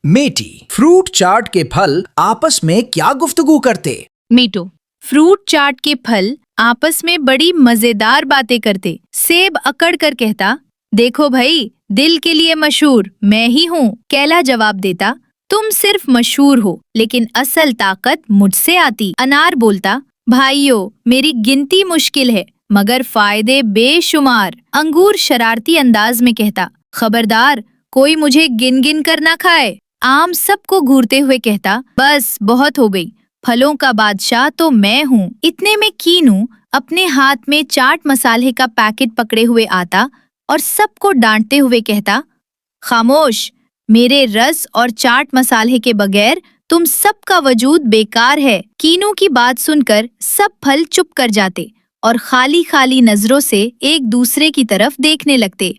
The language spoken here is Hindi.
मेटी, फ्रूट चाट के फल आपस में क्या गुफ्तगू करते? मीटू, फ्रूट चाट के फल आपस में बड़ी मजेदार बातें करते। सेब अकड़ कर कहता, देखो भाई, दिल के लिए मशहूर मैं ही हूँ। केला जवाब देता, तुम सिर्फ मशहूर हो, लेकिन असल ताकत मुझसे आती। अनार बोलता, भाइयों, मेरी गिनती मुश्किल है मगर फायदे बेशुमार। अंगूर शरारती अंदाज में कहता, खबरदार, कोई मुझे गिन गिन कर ना खाए। आम सबको घूरते हुए कहता, बस बहुत हो गई, फलों का बादशाह तो मैं हूँ। इतने में कीनू अपने हाथ में चाट मसाले का पैकेट पकड़े हुए आता और सबको डांटते हुए कहता, खामोश, मेरे रस और चाट मसाले के बगैर तुम सबका वजूद बेकार है। कीनू की बात सुनकर सब फल चुप कर जाते और खाली खाली नजरों से एक दूसरे की तरफ देखने लगते।